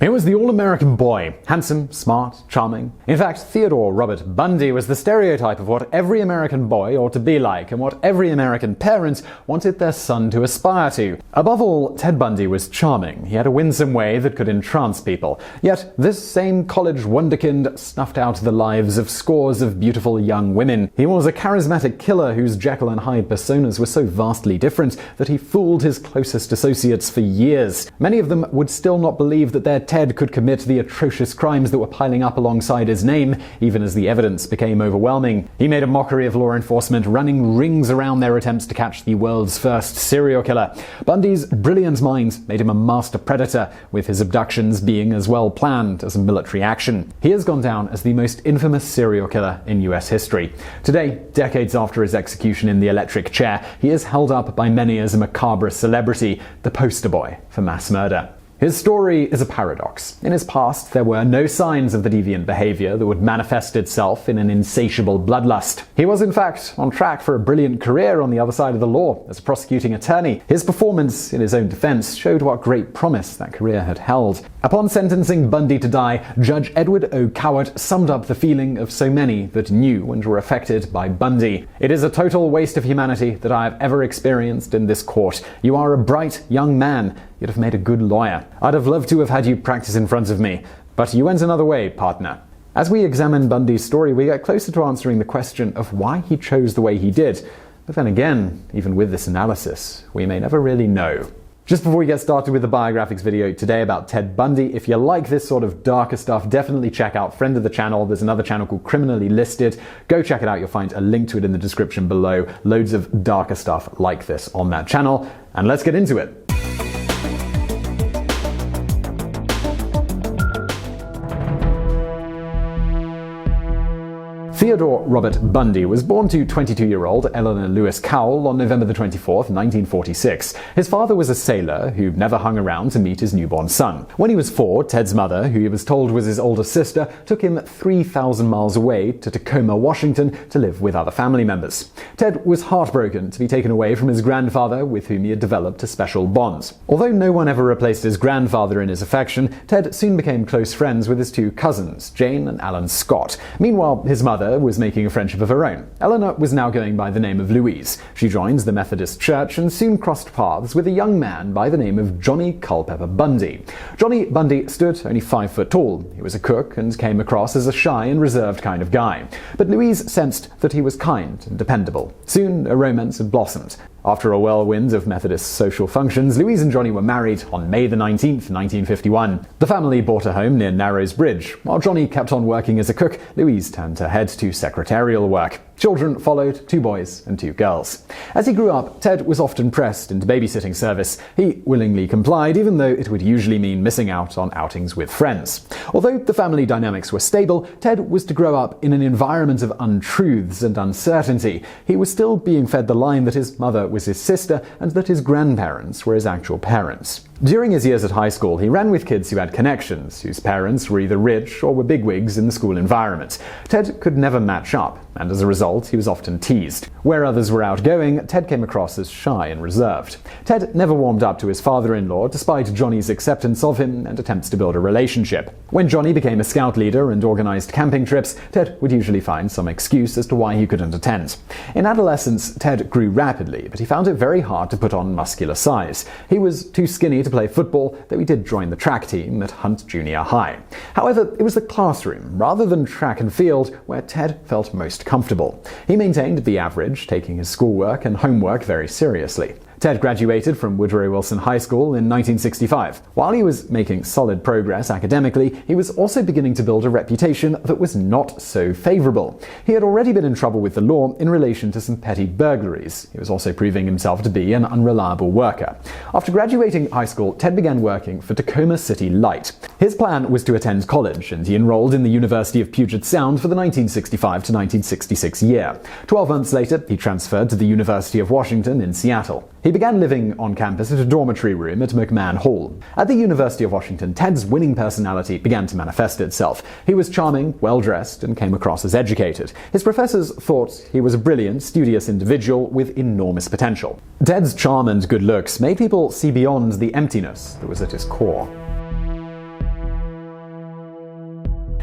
He was the all-American boy, handsome, smart, charming. In fact, Theodore Robert Bundy was the stereotype of what every American boy ought to be like and what every American parent wanted their son to aspire to. Above all, Ted Bundy was charming. He had a winsome way that could entrance people. Yet, this same college wunderkind snuffed out the lives of scores of beautiful young women. He was a charismatic killer whose Jekyll and Hyde personas were so vastly different that he fooled his closest associates for years. Many of them would still not believe that their Ted could commit the atrocious crimes that were piling up alongside his name, even as the evidence became overwhelming. He made a mockery of law enforcement, running rings around their attempts to catch the world's first serial killer. Bundy's brilliant mind made him a master predator, with his abductions being as well planned as a military action. He has gone down as the most infamous serial killer in US history. Today, decades after his execution in the electric chair, he is held up by many as a macabre celebrity, the poster boy for mass murder. His story is a paradox. In his past, there were no signs of the deviant behavior that would manifest itself in an insatiable bloodlust. He was, in fact, on track for a brilliant career on the other side of the law as a prosecuting attorney. His performance in his own defense showed what great promise that career had held. Upon sentencing Bundy to die, Judge Edward O. Cowart summed up the feeling of so many that knew and were affected by Bundy. "It is a total waste of humanity that I have ever experienced in this court. You are a bright young man. You'd have made a good lawyer. I'd have loved to have had you practice in front of me. But you went another way, partner." As we examine Bundy's story, we get closer to answering the question of why he chose the way he did. But then again, even with this analysis, we may never really know. Just before we get started with the Biographics video today about Ted Bundy, if you like this sort of darker stuff, definitely check out friend of the channel. There's another channel called Criminally Listed. Go check it out. You'll find a link to it in the description below. Loads of darker stuff like this on that channel. And let's get into it. Theodore Robert Bundy was born to 22-year-old Eleanor Louise Cowell on November 24, 1946. His father was a sailor who never hung around to meet his newborn son. When he was 4, Ted's mother, who he was told was his older sister, took him 3,000 miles away to Tacoma, Washington, to live with other family members. Ted was heartbroken to be taken away from his grandfather, with whom he had developed a special bond. Although no one ever replaced his grandfather in his affection, Ted soon became close friends with his two cousins, Jane and Alan Scott. Meanwhile, his mother was making a friendship of her own. Eleanor was now going by the name of Louise. She joined the Methodist Church and soon crossed paths with a young man by the name of Johnny Culpepper Bundy. Johnny Bundy stood only 5 foot tall. He was a cook and came across as a shy and reserved kind of guy. But Louise sensed that he was kind and dependable. Soon, a romance had blossomed. After a whirlwind of Methodist social functions, Louise and Johnny were married on May 19, 1951. The family bought a home near Narrows Bridge. While Johnny kept on working as a cook, Louise turned her head to secretarial work. Children followed, 2 boys and 2 girls. As he grew up, Ted was often pressed into babysitting service. He willingly complied, even though it would usually mean missing out on outings with friends. Although the family dynamics were stable, Ted was to grow up in an environment of untruths and uncertainty. He was still being fed the line that his mother was his sister and that his grandparents were his actual parents. During his years at high school, he ran with kids who had connections, whose parents were either rich or were bigwigs in the school environment. Ted could never match up, and as a result, he was often teased. Where others were outgoing, Ted came across as shy and reserved. Ted never warmed up to his father-in-law, despite Johnny's acceptance of him and attempts to build a relationship. When Johnny became a scout leader and organized camping trips, Ted would usually find some excuse as to why he couldn't attend. In adolescence, Ted grew rapidly, but he found it very hard to put on muscular size. He was too skinny to play football, though he did join the track team at Hunt Junior High. However, it was the classroom, rather than track and field, where Ted felt most comfortable. He maintained the average, taking his schoolwork and homework very seriously. Ted graduated from Woodrow Wilson High School in 1965. While he was making solid progress academically, he was also beginning to build a reputation that was not so favorable. He had already been in trouble with the law in relation to some petty burglaries. He was also proving himself to be an unreliable worker. After graduating high school, Ted began working for Tacoma City Light. His plan was to attend college, and he enrolled in the University of Puget Sound for the 1965 to 1966 year. 12 months later, he transferred to the University of Washington in Seattle. He began living on campus at a dormitory room at McMahon Hall. At the University of Washington, Ted's winning personality began to manifest itself. He was charming, well-dressed, and came across as educated. His professors thought he was a brilliant, studious individual with enormous potential. Ted's charm and good looks made people see beyond the emptiness that was at his core.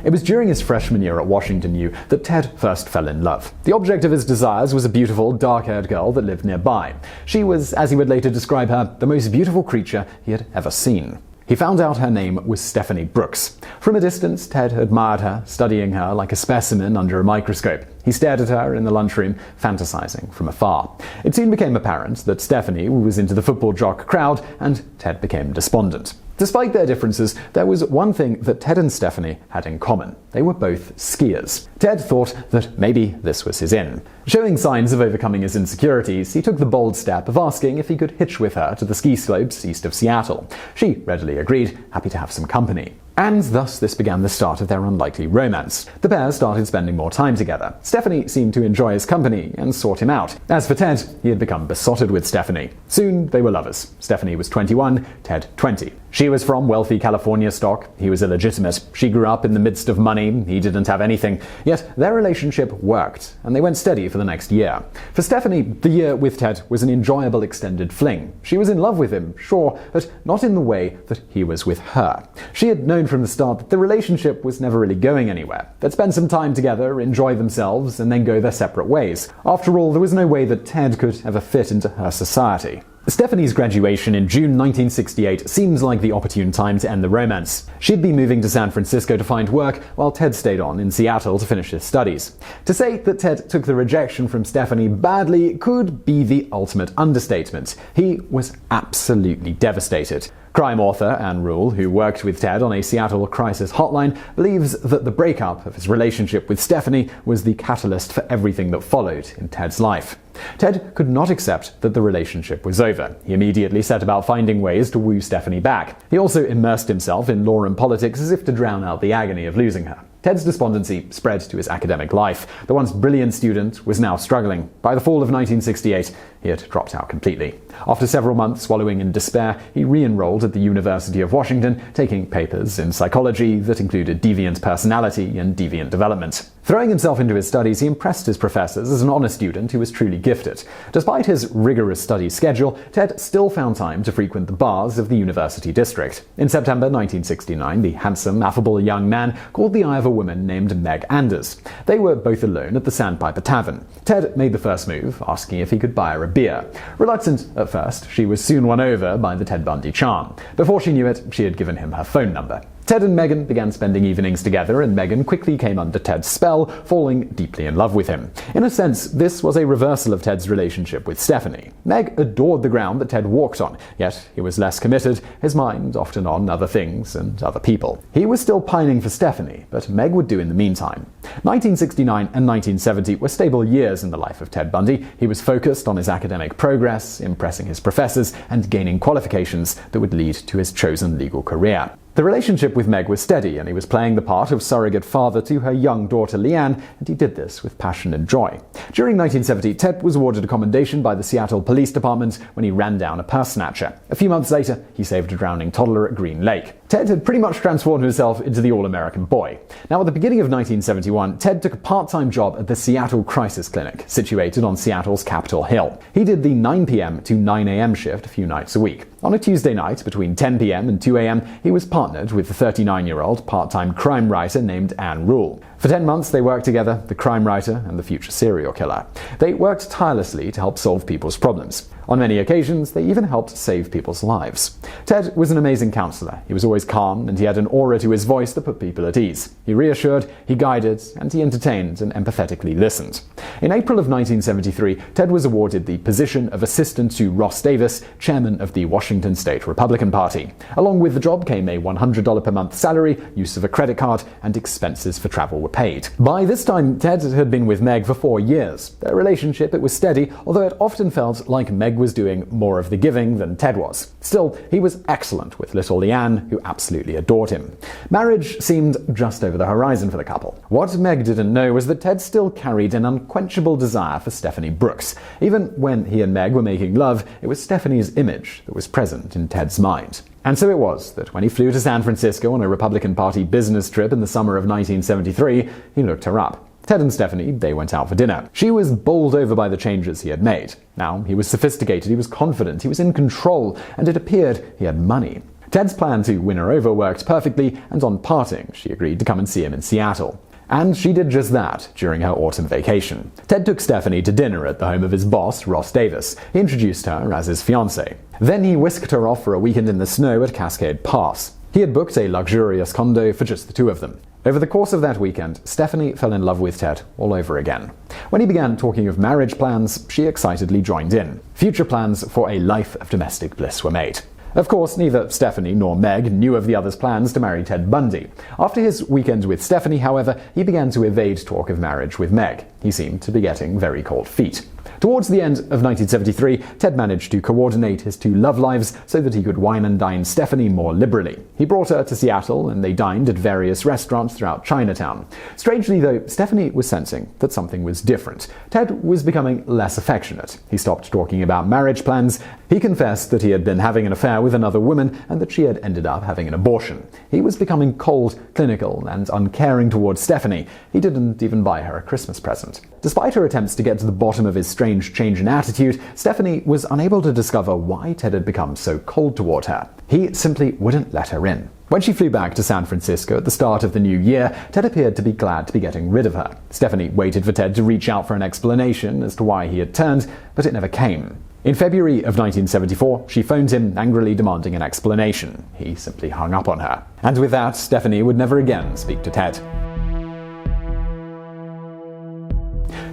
It was during his freshman year at Washington U that Ted first fell in love. The object of his desires was a beautiful, dark-haired girl that lived nearby. She was, as he would later describe her, the most beautiful creature he had ever seen. He found out her name was Stephanie Brooks. From a distance, Ted admired her, studying her like a specimen under a microscope. He stared at her in the lunchroom, fantasizing from afar. It soon became apparent that Stephanie was into the football jock crowd, and Ted became despondent. Despite their differences, there was one thing that Ted and Stephanie had in common. They were both skiers. Ted thought that maybe this was his in. Showing signs of overcoming his insecurities, he took the bold step of asking if he could hitch with her to the ski slopes east of Seattle. She readily agreed, happy to have some company. And thus this began the start of their unlikely romance. The pair started spending more time together. Stephanie seemed to enjoy his company and sought him out. As for Ted, he had become besotted with Stephanie. Soon they were lovers. Stephanie was 21, Ted 20. She was from wealthy California stock. He was illegitimate. She grew up in the midst of money. He didn't have anything. Yet their relationship worked, and they went steady for the next year. For Stephanie, the year with Ted was an enjoyable extended fling. She was in love with him, sure, but not in the way that he was with her. She had known from the start that the relationship was never really going anywhere. They'd spend some time together, enjoy themselves, and then go their separate ways. After all, there was no way that Ted could ever fit into her society. Stephanie's graduation in June 1968 seems like the opportune time to end the romance. She'd be moving to San Francisco to find work, while Ted stayed on in Seattle to finish his studies. To say that Ted took the rejection from Stephanie badly could be the ultimate understatement. He was absolutely devastated. Crime author Anne Rule, who worked with Ted on a Seattle crisis hotline, believes that the breakup of his relationship with Stephanie was the catalyst for everything that followed in Ted's life. Ted could not accept that the relationship was over. He immediately set about finding ways to woo Stephanie back. He also immersed himself in law and politics as if to drown out the agony of losing her. Ted's despondency spread to his academic life. The once brilliant student was now struggling. By the fall of 1968, he had dropped out completely. After several months wallowing in despair, he re-enrolled at the University of Washington, taking papers in psychology that included deviant personality and deviant development. Throwing himself into his studies, he impressed his professors as an honor student who was truly gifted. Despite his rigorous study schedule, Ted still found time to frequent the bars of the university district. In September 1969, the handsome, affable young man called the eye of a woman named Meg Anders. They were both alone at the Sandpiper Tavern. Ted made the first move, asking if he could buy her a beer. Reluctant at first, she was soon won over by the Ted Bundy charm. Before she knew it, she had given him her phone number. Ted and Megan began spending evenings together, and Megan quickly came under Ted's spell, falling deeply in love with him. In a sense, this was a reversal of Ted's relationship with Stephanie. Meg adored the ground that Ted walked on, yet he was less committed, his mind often on other things and other people. He was still pining for Stephanie, but Meg would do in the meantime. 1969 and 1970 were stable years in the life of Ted Bundy. He was focused on his academic progress, impressing his professors, and gaining qualifications that would lead to his chosen legal career. The relationship with Meg was steady, and he was playing the part of surrogate father to her young daughter Leanne, and he did this with passion and joy. During 1970, Ted was awarded a commendation by the Seattle Police Department when he ran down a purse snatcher. A few months later, he saved a drowning toddler at Green Lake. Ted had pretty much transformed himself into the all-American boy. Now, at the beginning of 1971, Ted took a part-time job at the Seattle Crisis Clinic, situated on Seattle's Capitol Hill. He did the 9 p.m. to 9 a.m. shift a few nights a week. On a Tuesday night, between 10 p.m. and 2 a.m., he was partnered with the 39-year-old part-time crime writer named Anne Rule. For 10 months, they worked together, the crime writer and the future serial killer. They worked tirelessly to help solve people's problems. On many occasions, they even helped save people's lives. Ted was an amazing counselor. He was always calm, and he had an aura to his voice that put people at ease. He reassured, he guided, and he entertained and empathetically listened. In April of 1973, Ted was awarded the position of assistant to Ross Davis, chairman of the Washington State Republican Party. Along with the job came a $100 per month salary, use of a credit card, and expenses for travel were paid. By this time, Ted had been with Meg for 4 years. Their relationship, it was steady, although it often felt like Meg was doing more of the giving than Ted was. Still, he was excellent with little Leanne, who absolutely adored him. Marriage seemed just over the horizon for the couple. What Meg didn't know was that Ted still carried an unquenchable desire for Stephanie Brooks. Even when he and Meg were making love, it was Stephanie's image that was present in Ted's mind. And so it was that when he flew to San Francisco on a Republican Party business trip in the summer of 1973, he looked her up. Ted and Stephanie, they went out for dinner. She was bowled over by the changes he had made. Now, he was sophisticated, he was confident, he was in control, and it appeared he had money. Ted's plan to win her over worked perfectly, and on parting, she agreed to come and see him in Seattle. And she did just that during her autumn vacation. Ted took Stephanie to dinner at the home of his boss, Ross Davis. He introduced her as his fiancée. Then he whisked her off for a weekend in the snow at Cascade Pass. He had booked a luxurious condo for just the two of them. Over the course of that weekend, Stephanie fell in love with Ted all over again. When he began talking of marriage plans, she excitedly joined in. Future plans for a life of domestic bliss were made. Of course, neither Stephanie nor Meg knew of the other's plans to marry Ted Bundy. After his weekend with Stephanie, however, he began to evade talk of marriage with Meg. He seemed to be getting very cold feet. Towards the end of 1973, Ted managed to coordinate his two love lives so that he could wine and dine Stephanie more liberally. He brought her to Seattle, and they dined at various restaurants throughout Chinatown. Strangely, though, Stephanie was sensing that something was different. Ted was becoming less affectionate. He stopped talking about marriage plans. He confessed that he had been having an affair with another woman and that she had ended up having an abortion. He was becoming cold, clinical, and uncaring towards Stephanie. He didn't even buy her a Christmas present. Despite her attempts to get to the bottom of his strange change in attitude, Stephanie was unable to discover why Ted had become so cold toward her. He simply wouldn't let her in. When she flew back to San Francisco at the start of the new year, Ted appeared to be glad to be getting rid of her. Stephanie waited for Ted to reach out for an explanation as to why he had turned, but it never came. In February of 1974, she phoned him, angrily demanding an explanation. He simply hung up on her. And with that, Stephanie would never again speak to Ted.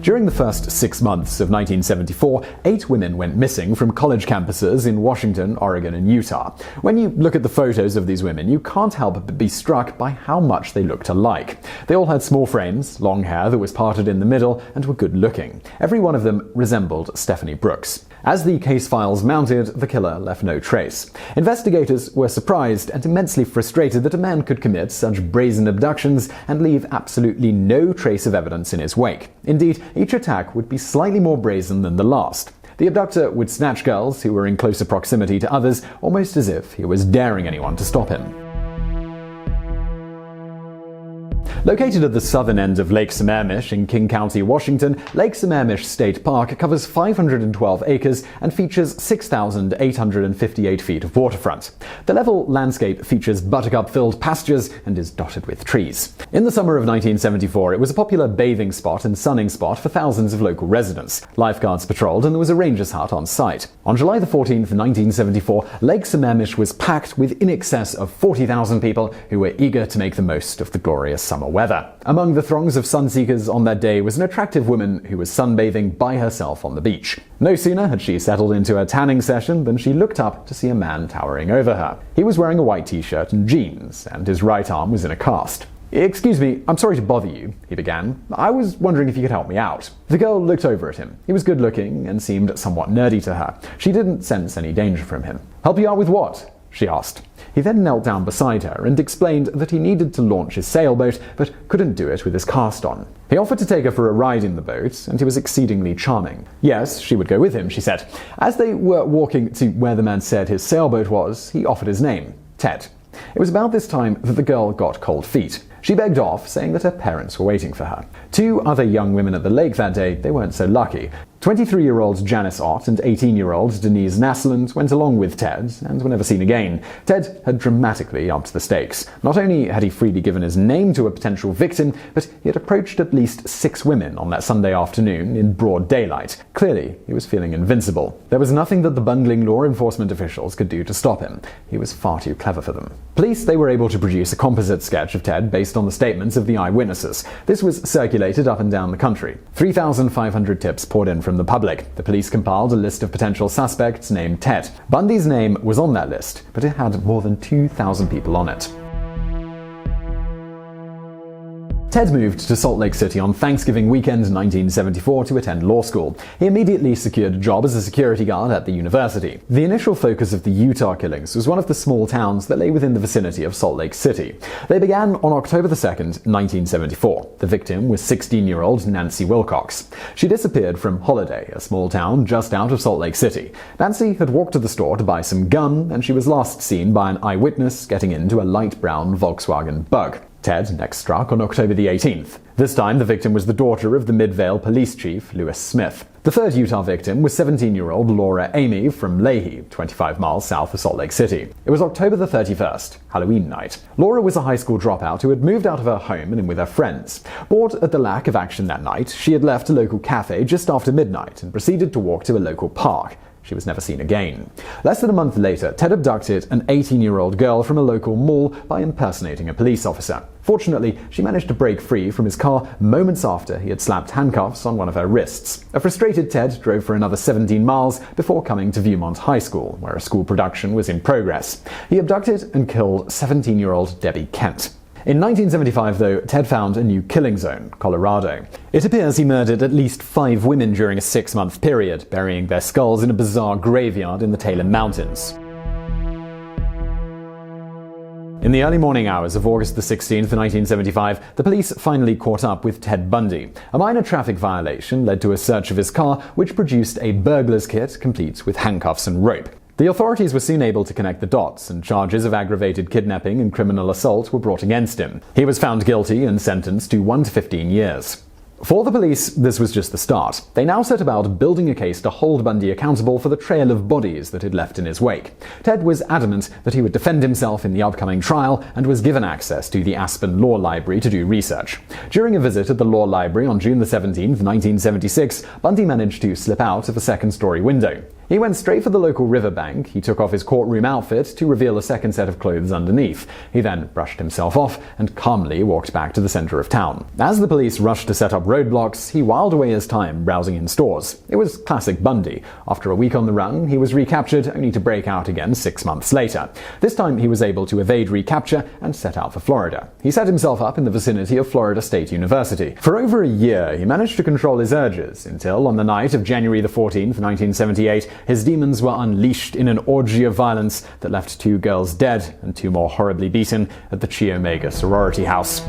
During the first 6 months of 1974, 8 women went missing from college campuses in Washington, Oregon, and Utah. When you look at the photos of these women, you can't help but be struck by how much they looked alike. They all had small frames, long hair that was parted in the middle, and were good looking. Every one of them resembled Stephanie Brooks. As the case files mounted, the killer left no trace. Investigators were surprised and immensely frustrated that a man could commit such brazen abductions and leave absolutely no trace of evidence in his wake. Indeed, each attack would be slightly more brazen than the last. The abductor would snatch girls who were in closer proximity to others, almost as if he was daring anyone to stop him. Located at the southern end of Lake Sammamish in King County, Washington, Lake Sammamish State Park covers 512 acres and features 6,858 feet of waterfront. The level landscape features buttercup-filled pastures and is dotted with trees. In the summer of 1974, it was a popular bathing spot and sunning spot for thousands of local residents. Lifeguards patrolled and there was a ranger's hut on site. On July 14, 1974, Lake Sammamish was packed with in excess of 40,000 people who were eager to make the most of the glorious summer weather. Among the throngs of sunseekers on that day was an attractive woman who was sunbathing by herself on the beach. No sooner had she settled into a tanning session than she looked up to see a man towering over her. He was wearing a white t-shirt and jeans, and his right arm was in a cast. "Excuse me, I'm sorry to bother you," he began. "I was wondering if you could help me out." The girl looked over at him. He was good looking and seemed somewhat nerdy to her. She didn't sense any danger from him. "Help you out with what?" she asked. He then knelt down beside her and explained that he needed to launch his sailboat, but couldn't do it with his cast on. He offered to take her for a ride in the boat, and he was exceedingly charming. Yes, she would go with him, she said. As they were walking to where the man said his sailboat was, he offered his name, Ted. It was about this time that the girl got cold feet. She begged off, saying that her parents were waiting for her. 2 other young women at the lake that day, they weren't so lucky. 23-year-old Janice Ott and 18-year-old Denise Naslund went along with Ted and were never seen again. Ted had dramatically upped the stakes. Not only had he freely given his name to a potential victim, but he had approached at least 6 women on that Sunday afternoon in broad daylight. Clearly, he was feeling invincible. There was nothing that the bungling law enforcement officials could do to stop him. He was far too clever for them. Police, they were able to produce a composite sketch of Ted based on the statements of the eyewitnesses. This was circulated up and down the country. 3,500 tips poured in from the public. The police compiled a list of potential suspects named Ted. Bundy's name was on that list, but it had more than 2,000 people on it. Ted moved to Salt Lake City on Thanksgiving weekend 1974 to attend law school. He immediately secured a job as a security guard at the university. The initial focus of the Utah killings was one of the small towns that lay within the vicinity of Salt Lake City. They began on October 2nd, 1974. The victim was 16-year-old Nancy Wilcox. She disappeared from Holiday, a small town just out of Salt Lake City. Nancy had walked to the store to buy some gum, and she was last seen by an eyewitness getting into a light brown Volkswagen Bug. Ted next struck on October the 18th. This time, the victim was the daughter of the Midvale police chief, Lewis Smith. The third Utah victim was 17-year-old Laura Aime from Leahy, 25 miles south of Salt Lake City. It was October the 31st, Halloween night. Laura was a high school dropout who had moved out of her home and in with her friends. Bored at the lack of action that night, she had left a local cafe just after midnight and proceeded to walk to a local park. She was never seen again. Less than a month later, Ted abducted an 18-year-old girl from a local mall by impersonating a police officer. Fortunately, she managed to break free from his car moments after he had slapped handcuffs on one of her wrists. A frustrated Ted drove for another 17 miles before coming to Viewmont High School, where a school production was in progress. He abducted and killed 17-year-old Debbie Kent. In 1975, though, Ted found a new killing zone, Colorado. It appears he murdered at least 5 women during a 6-month period, burying their skulls in a bizarre graveyard in the Taylor Mountains. In the early morning hours of August 16, 1975, the police finally caught up with Ted Bundy. A minor traffic violation led to a search of his car, which produced a burglar's kit complete with handcuffs and rope. The authorities were soon able to connect the dots, and charges of aggravated kidnapping and criminal assault were brought against him. He was found guilty and sentenced to 1 to 15 years. For the police, this was just the start. They now set about building a case to hold Bundy accountable for the trail of bodies that he'd left in his wake. Ted was adamant that he would defend himself in the upcoming trial and was given access to the Aspen Law Library to do research. During a visit at the law library on June 17, 1976, Bundy managed to slip out of a second-story window. He went straight for the local riverbank. He took off his courtroom outfit to reveal a second set of clothes underneath. He then brushed himself off and calmly walked back to the center of town. As the police rushed to set up roadblocks, he whiled away his time browsing in stores. It was classic Bundy. After a week on the run, he was recaptured, only to break out again 6 months later. This time he was able to evade recapture and set out for Florida. He set himself up in the vicinity of Florida State University. For over a year, he managed to control his urges until, on the night of January 14, 1978, his demons were unleashed in an orgy of violence that left 2 girls dead and 2 more horribly beaten at the Chi Omega sorority house.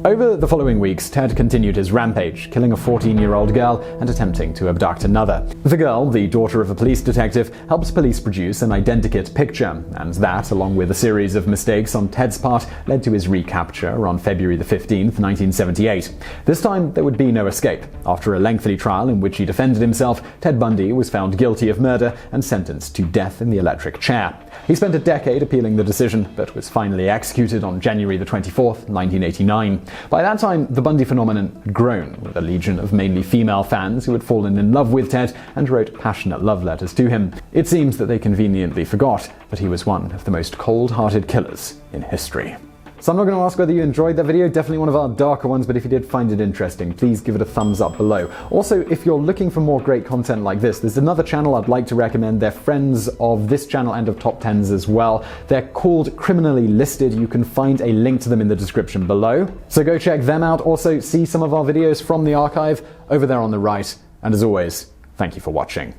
Over the following weeks, Ted continued his rampage, killing a 14-year-old girl and attempting to abduct another. The girl, the daughter of a police detective, helped police produce an identikit picture, and that, along with a series of mistakes on Ted's part, led to his recapture on February 15, 1978. This time, there would be no escape. After a lengthy trial in which he defended himself, Ted Bundy was found guilty of murder and sentenced to death in the electric chair. He spent a decade appealing the decision, but was finally executed on January 24, 1989. By that time, the Bundy phenomenon had grown, with a legion of mainly female fans who had fallen in love with Ted and wrote passionate love letters to him. It seems that they conveniently forgot that he was one of the most cold-hearted killers in history. So I'm not going to ask whether you enjoyed that video, definitely one of our darker ones, but if you did find it interesting, please give it a thumbs up below. Also, if you're looking for more great content like this, there's another channel I'd like to recommend. They're friends of this channel and of Top 10s as well. They're called Criminally Listed. You can find a link to them in the description below. So go check them out. Also, see some of our videos from the archive over there on the right. And as always, thank you for watching.